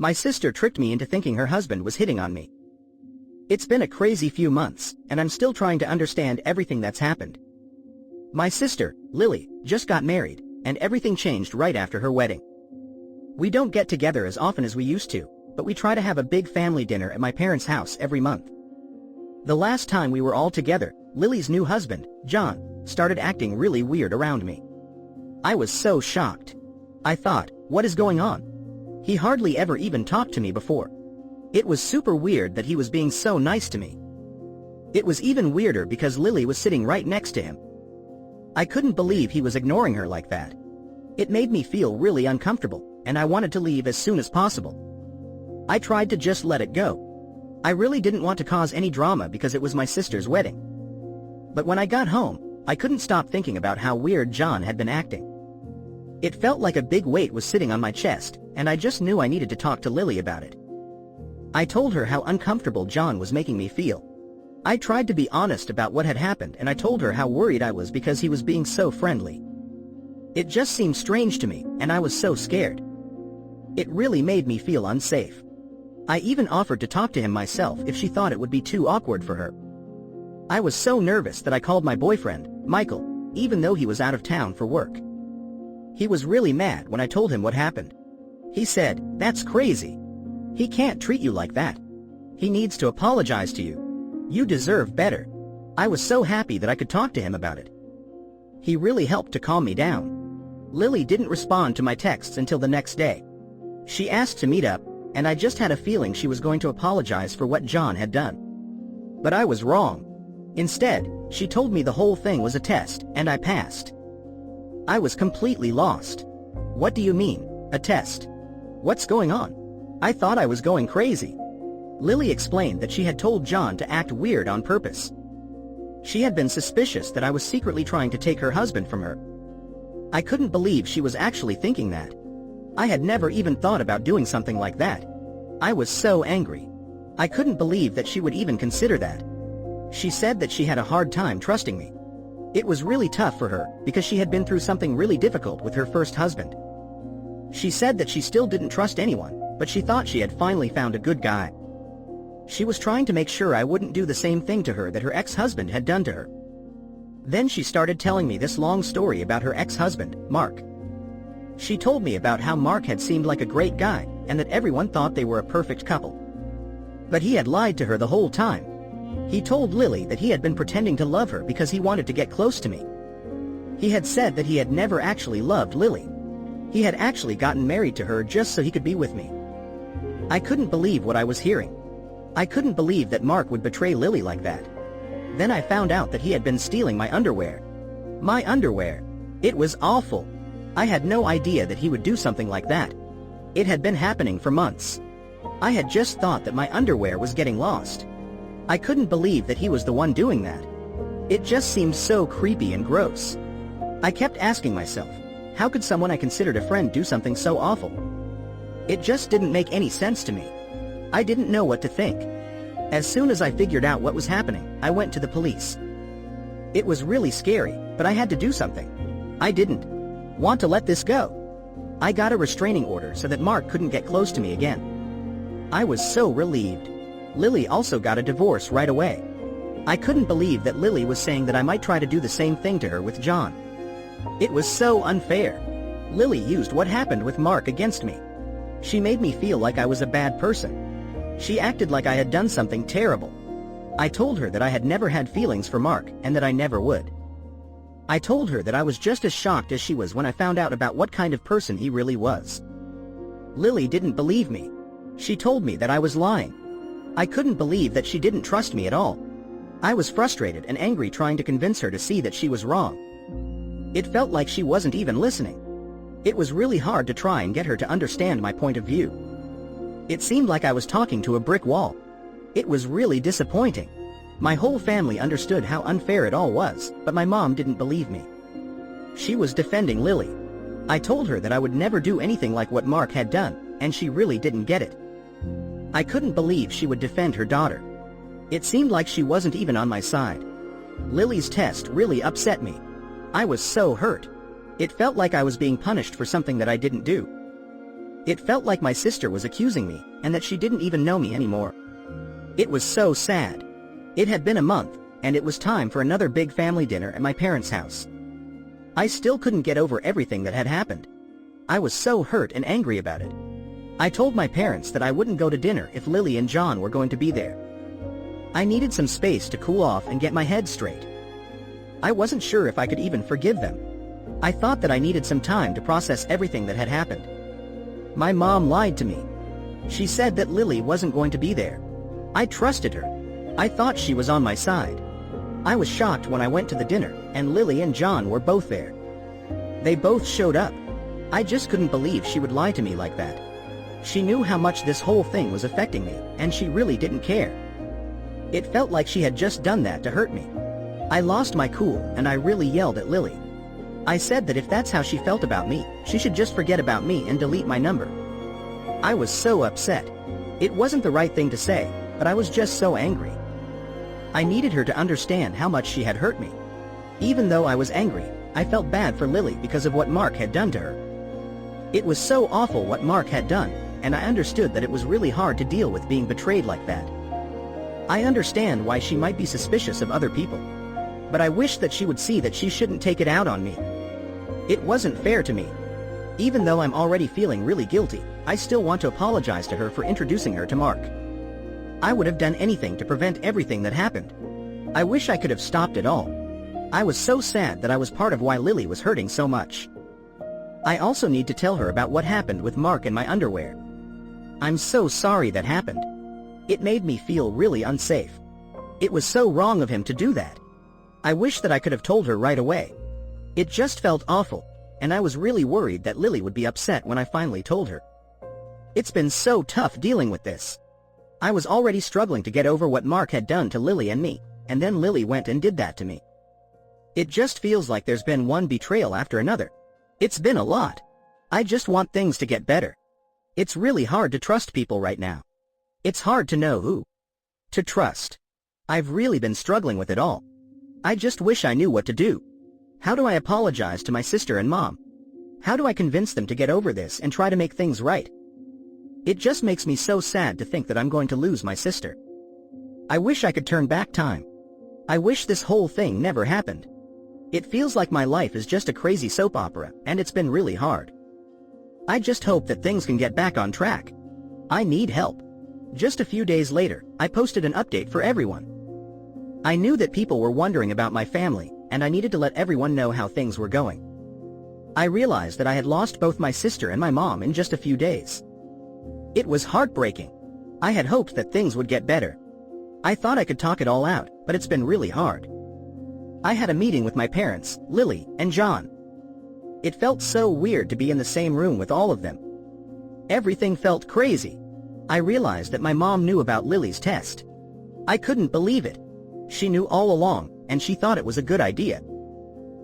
My sister tricked me into thinking her husband was hitting on me. It's been a crazy few months, and I'm still trying to understand everything that's happened. My sister, Lily, just got married, and everything changed right after her wedding. We don't get together as often as we used to, but we try to have a big family dinner at my parents' house every month. The last time we were all together, Lily's new husband, John, started acting really weird around me. I was so shocked. I thought, what is going on? He hardly ever even talked to me before. It was super weird that he was being so nice to me. It was even weirder because Lily was sitting right next to him. I couldn't believe he was ignoring her like that. It made me feel really uncomfortable, and I wanted to leave as soon as possible. I tried to just let it go. I really didn't want to cause any drama because it was my sister's wedding. But when I got home, I couldn't stop thinking about how weird John had been acting. It felt like a big weight was sitting on my chest, and I just knew I needed to talk to Lily about it. I told her how uncomfortable John was making me feel. I tried to be honest about what had happened, and I told her how worried I was because he was being so friendly. It just seemed strange to me, and I was so scared. It really made me feel unsafe. I even offered to talk to him myself if she thought it would be too awkward for her. I was so nervous that I called my boyfriend, Michael, even though he was out of town for work. He was really mad when I told him what happened. He said, "That's crazy. He can't treat you like that. He needs to apologize to you. You deserve better." I was so happy that I could talk to him about it. He really helped to calm me down. Lily didn't respond to my texts until the next day. She asked to meet up, and I just had a feeling she was going to apologize for what John had done. But I was wrong. Instead, she told me the whole thing was a test, and I passed. I was completely lost. What do you mean, a test? What's going on? I thought I was going crazy. Lily explained that she had told John to act weird on purpose. She had been suspicious that I was secretly trying to take her husband from her. I couldn't believe she was actually thinking that. I had never even thought about doing something like that. I was so angry. I couldn't believe that she would even consider that. She said that she had a hard time trusting me. It was really tough for her because she had been through something really difficult with her first husband. She said that she still didn't trust anyone, but she thought she had finally found a good guy. She was trying to make sure I wouldn't do the same thing to her that her ex-husband had done to her. Then she started telling me this long story about her ex-husband, Mark. She told me about how Mark had seemed like a great guy and that everyone thought they were a perfect couple. But he had lied to her the whole time. He told Lily that he had been pretending to love her because he wanted to get close to me. He had said that he had never actually loved Lily. He had actually gotten married to her just so he could be with me. I couldn't believe what I was hearing. I couldn't believe that Mark would betray Lily like that. Then I found out that he had been stealing my underwear. My underwear. It was awful. I had no idea that he would do something like that. It had been happening for months. I had just thought that my underwear was getting lost. I couldn't believe that he was the one doing that. It just seemed so creepy and gross. I kept asking myself, how could someone I considered a friend do something so awful? It just didn't make any sense to me. I didn't know what to think. As soon as I figured out what was happening, I went to the police. It was really scary, but I had to do something. I didn't want to let this go. I got a restraining order so that Mark couldn't get close to me again. I was so relieved. Lily also got a divorce right away. I couldn't believe that Lily was saying that I might try to do the same thing to her with John. It was so unfair. Lily used what happened with Mark against me. She made me feel like I was a bad person. She acted like I had done something terrible. I told her that I had never had feelings for Mark and that I never would. I told her that I was just as shocked as she was when I found out about what kind of person he really was. Lily didn't believe me. She told me that I was lying. I couldn't believe that she didn't trust me at all. I was frustrated and angry trying to convince her to see that she was wrong. It felt like she wasn't even listening. It was really hard to try and get her to understand my point of view. It seemed like I was talking to a brick wall. It was really disappointing. My whole family understood how unfair it all was, but my mom didn't believe me. She was defending Lily. I told her that I would never do anything like what Mark had done, and she really didn't get it. I couldn't believe she would defend her daughter. It seemed like she wasn't even on my side. Lily's test really upset me. I was so hurt. It felt like I was being punished for something that I didn't do. It felt like my sister was accusing me, and that she didn't even know me anymore. It was so sad. It had been a month, and it was time for another big family dinner at my parents' house. I still couldn't get over everything that had happened. I was so hurt and angry about it. I told my parents that I wouldn't go to dinner if Lily and John were going to be there. I needed some space to cool off and get my head straight. I wasn't sure if I could even forgive them. I thought that I needed some time to process everything that had happened. My mom lied to me. She said that Lily wasn't going to be there. I trusted her. I thought she was on my side. I was shocked when I went to the dinner, and Lily and John were both there. They both showed up. I just couldn't believe she would lie to me like that. She knew how much this whole thing was affecting me, and she really didn't care. It felt like she had just done that to hurt me. I lost my cool, and I really yelled at Lily. I said that if that's how she felt about me, she should just forget about me and delete my number. I was so upset. It wasn't the right thing to say, but I was just so angry. I needed her to understand how much she had hurt me. Even though I was angry, I felt bad for Lily because of what Mark had done to her. It was so awful what Mark had done, and I understood that it was really hard to deal with being betrayed like that. I understand why she might be suspicious of other people. But I wish that she would see that she shouldn't take it out on me. It wasn't fair to me. Even though I'm already feeling really guilty, I still want to apologize to her for introducing her to Mark. I would have done anything to prevent everything that happened. I wish I could have stopped it all. I was so sad that I was part of why Lily was hurting so much. I also need to tell her about what happened with Mark and my underwear. I'm so sorry that happened. It made me feel really unsafe. It was so wrong of him to do that. I wish that I could have told her right away. It just felt awful, and I was really worried that Lily would be upset when I finally told her. It's been so tough dealing with this. I was already struggling to get over what Mark had done to Lily and me, and then Lily went and did that to me. It just feels like there's been one betrayal after another. It's been a lot. I just want things to get better. It's really hard to trust people right now. It's hard to know who to trust. I've really been struggling with it all. I just wish I knew what to do. How do I apologize to my sister and mom? How do I convince them to get over this and try to make things right? It just makes me so sad to think that I'm going to lose my sister. I wish I could turn back time. I wish this whole thing never happened. It feels like my life is just a crazy soap opera, and it's been really hard. I just hope that things can get back on track. I need help. Just a few days later, I posted an update for everyone. I knew that people were wondering about my family, and I needed to let everyone know how things were going. I realized that I had lost both my sister and my mom in just a few days. It was heartbreaking. I had hoped that things would get better. I thought I could talk it all out, but it's been really hard. I had a meeting with my parents, Lily, and John. It felt so weird to be in the same room with all of them. Everything felt crazy. I realized that my mom knew about Lily's test. I couldn't believe it. She knew all along, and she thought it was a good idea.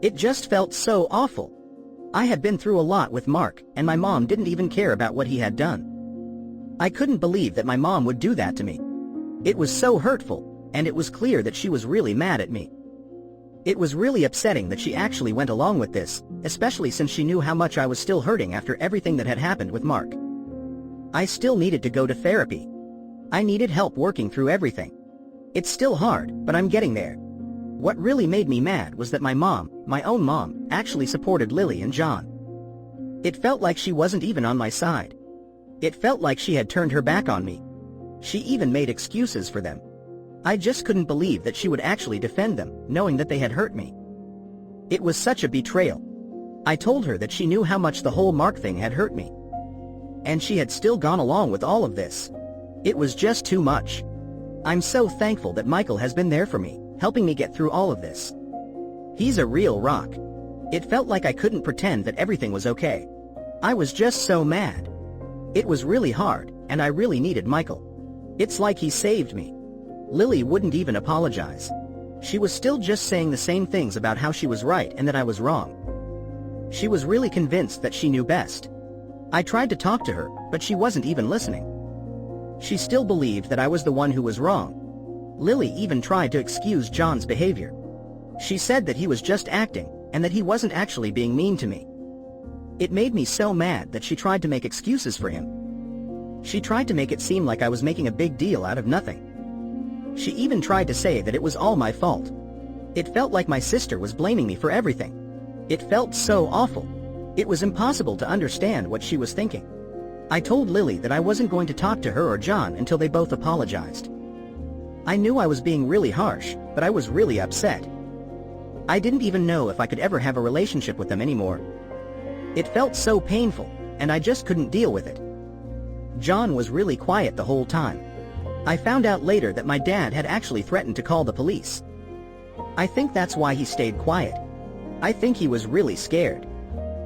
It just felt so awful. I had been through a lot with Mark, and my mom didn't even care about what he had done. I couldn't believe that my mom would do that to me. It was so hurtful, and it was clear that she was really mad at me. It was really upsetting that she actually went along with this, especially since she knew how much I was still hurting after everything that had happened with Mark. I still needed to go to therapy. I needed help working through everything. It's still hard, but I'm getting there. What really made me mad was that my mom, my own mom, actually supported Lily and John. It felt like she wasn't even on my side. It felt like she had turned her back on me. She even made excuses for them. I just couldn't believe that she would actually defend them, knowing that they had hurt me. It was such a betrayal. I told her that she knew how much the whole Mark thing had hurt me. And she had still gone along with all of this. It was just too much. I'm so thankful that Michael has been there for me, helping me get through all of this. He's a real rock. It felt like I couldn't pretend that everything was okay. I was just so mad. It was really hard, and I really needed Michael. It's like he saved me. Lily wouldn't even apologize. She was still just saying the same things about how she was right and that I was wrong. She was really convinced that she knew best. I tried to talk to her, but she wasn't even listening. She still believed that I was the one who was wrong. Lily even tried to excuse John's behavior. She said that he was just acting, and that he wasn't actually being mean to me. It made me so mad that she tried to make excuses for him. She tried to make it seem like I was making a big deal out of nothing. She even tried to say that it was all my fault. It felt like my sister was blaming me for everything. It felt so awful. It was impossible to understand what she was thinking. I told Lily that I wasn't going to talk to her or John until they both apologized. I knew I was being really harsh, but I was really upset. I didn't even know if I could ever have a relationship with them anymore. It felt so painful, and I just couldn't deal with it. John was really quiet the whole time. I found out later that my dad had actually threatened to call the police. I think that's why he stayed quiet. I think he was really scared.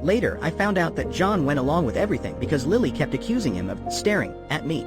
Later, I found out that John went along with everything because Lily kept accusing him of staring at me.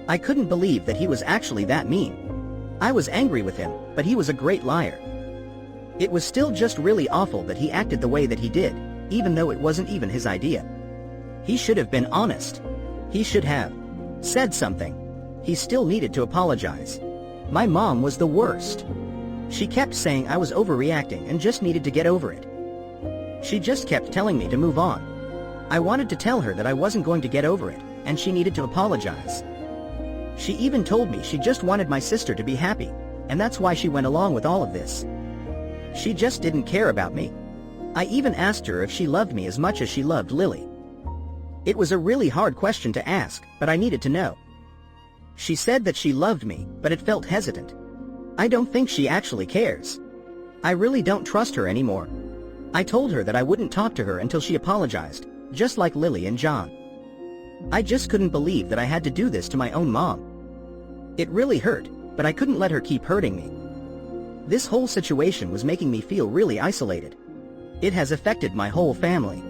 I couldn't believe that he was actually that mean. I was angry with him, but he was a great liar. It was still just really awful that he acted the way that he did, even though it wasn't even his idea. He should have been honest. He should have said something. He still needed to apologize. My mom was the worst. She kept saying I was overreacting and just needed to get over it. She just kept telling me to move on. I wanted to tell her that I wasn't going to get over it, and she needed to apologize. She even told me she just wanted my sister to be happy, and that's why she went along with all of this. She just didn't care about me. I even asked her if she loved me as much as she loved Lily. It was a really hard question to ask, but I needed to know. She said that she loved me, but it felt hesitant. I don't think she actually cares. I really don't trust her anymore. I told her that I wouldn't talk to her until she apologized, just like Lily and John. I just couldn't believe that I had to do this to my own mom. It really hurt, but I couldn't let her keep hurting me. This whole situation was making me feel really isolated. It has affected my whole family.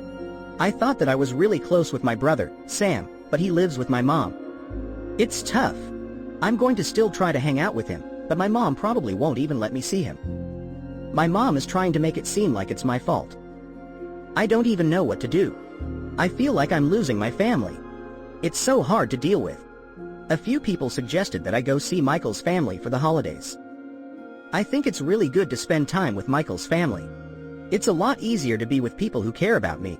I thought that I was really close with my brother, Sam, but he lives with my mom. It's tough. I'm going to still try to hang out with him, but my mom probably won't even let me see him. My mom is trying to make it seem like it's my fault. I don't even know what to do. I feel like I'm losing my family. It's so hard to deal with. A few people suggested that I go see Michael's family for the holidays. I think it's really good to spend time with Michael's family. It's a lot easier to be with people who care about me.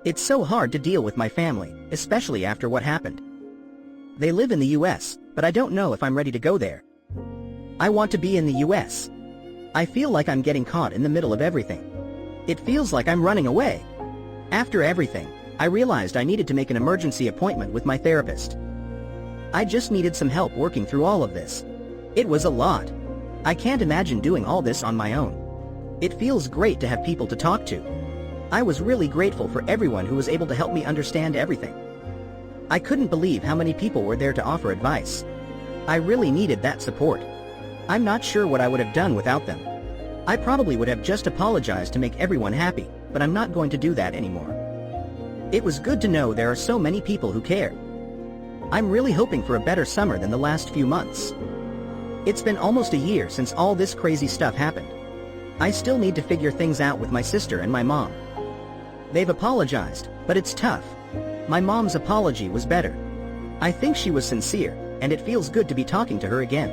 It's so hard to deal with my family, especially after what happened. They live in the US, but I don't know if I'm ready to go there. I want to be in the US. I feel like I'm getting caught in the middle of everything. It feels like I'm running away. After everything, I realized I needed to make an emergency appointment with my therapist. I just needed some help working through all of this. It was a lot. I can't imagine doing all this on my own. It feels great to have people to talk to. I was really grateful for everyone who was able to help me understand everything. I couldn't believe how many people were there to offer advice. I really needed that support. I'm not sure what I would have done without them. I probably would have just apologized to make everyone happy, but I'm not going to do that anymore. It was good to know there are so many people who care. I'm really hoping for a better summer than the last few months. It's been almost a year since all this crazy stuff happened. I still need to figure things out with my sister and my mom. They've apologized, but it's tough. My mom's apology was better. I think she was sincere, and it feels good to be talking to her again.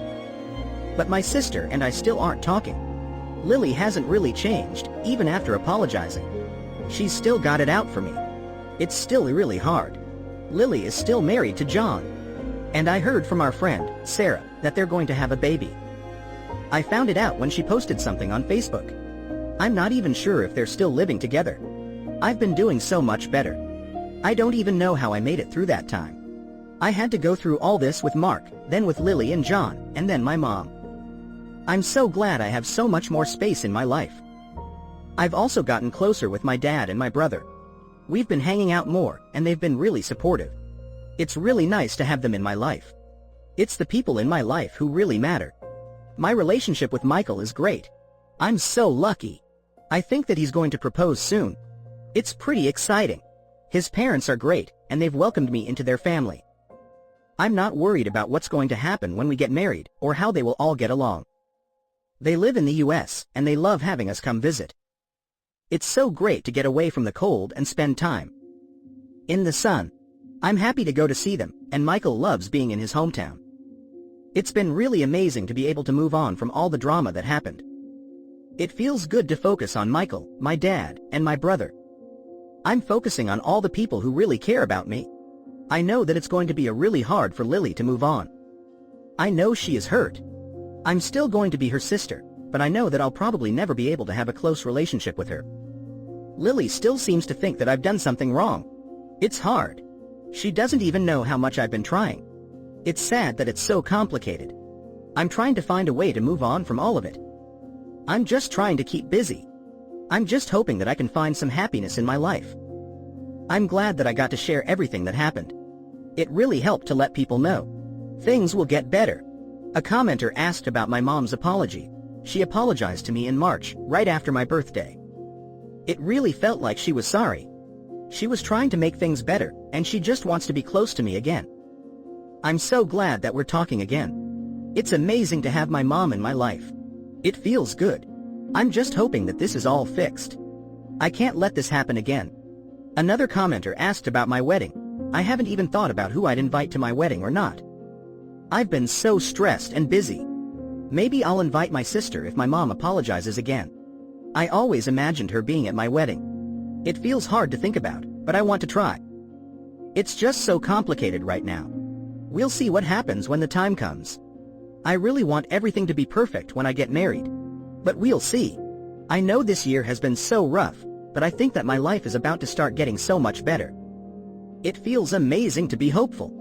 But my sister and I still aren't talking. Lily hasn't really changed, even after apologizing. She's still got it out for me. It's still really hard. Lily is still married to John. And I heard from our friend, Sarah, that they're going to have a baby. I found it out when she posted something on Facebook. I'm not even sure if they're still living together. I've been doing so much better. I don't even know how I made it through that time. I had to go through all this with Mark, then with Lily and John, and then my mom. I'm so glad I have so much more space in my life. I've also gotten closer with my dad and my brother. We've been hanging out more, and they've been really supportive. It's really nice to have them in my life. It's the people in my life who really matter. My relationship with Michael is great. I'm so lucky. I think that he's going to propose soon. It's pretty exciting. His parents are great, and they've welcomed me into their family. I'm not worried about what's going to happen when we get married, or how they will all get along. They live in the US, and they love having us come visit. It's so great to get away from the cold and spend time in the sun. I'm happy to go to see them, and Michael loves being in his hometown. It's been really amazing to be able to move on from all the drama that happened. It feels good to focus on Michael, my dad, and my brother. I'm focusing on all the people who really care about me. I know that it's going to be really hard for Lily to move on. I know she is hurt. I'm still going to be her sister, but I know that I'll probably never be able to have a close relationship with her. Lily still seems to think that I've done something wrong. It's hard. She doesn't even know how much I've been trying. It's sad that it's so complicated. I'm trying to find a way to move on from all of it. I'm just trying to keep busy. I'm just hoping that I can find some happiness in my life. I'm glad that I got to share everything that happened. It really helped to let people know. Things will get better. A commenter asked about my mom's apology. She apologized to me in March, right after my birthday. It really felt like she was sorry. She was trying to make things better, and she just wants to be close to me again. I'm so glad that we're talking again. It's amazing to have my mom in my life. It feels good. I'm just hoping that this is all fixed. I can't let this happen again. Another commenter asked about my wedding. I haven't even thought about who I'd invite to my wedding or not. I've been so stressed and busy. Maybe I'll invite my sister if my mom apologizes again. I always imagined her being at my wedding. It feels hard to think about, but I want to try. It's just so complicated right now. We'll see what happens when the time comes. I really want everything to be perfect when I get married. But we'll see. I know this year has been so rough, but I think that my life is about to start getting so much better. It feels amazing to be hopeful.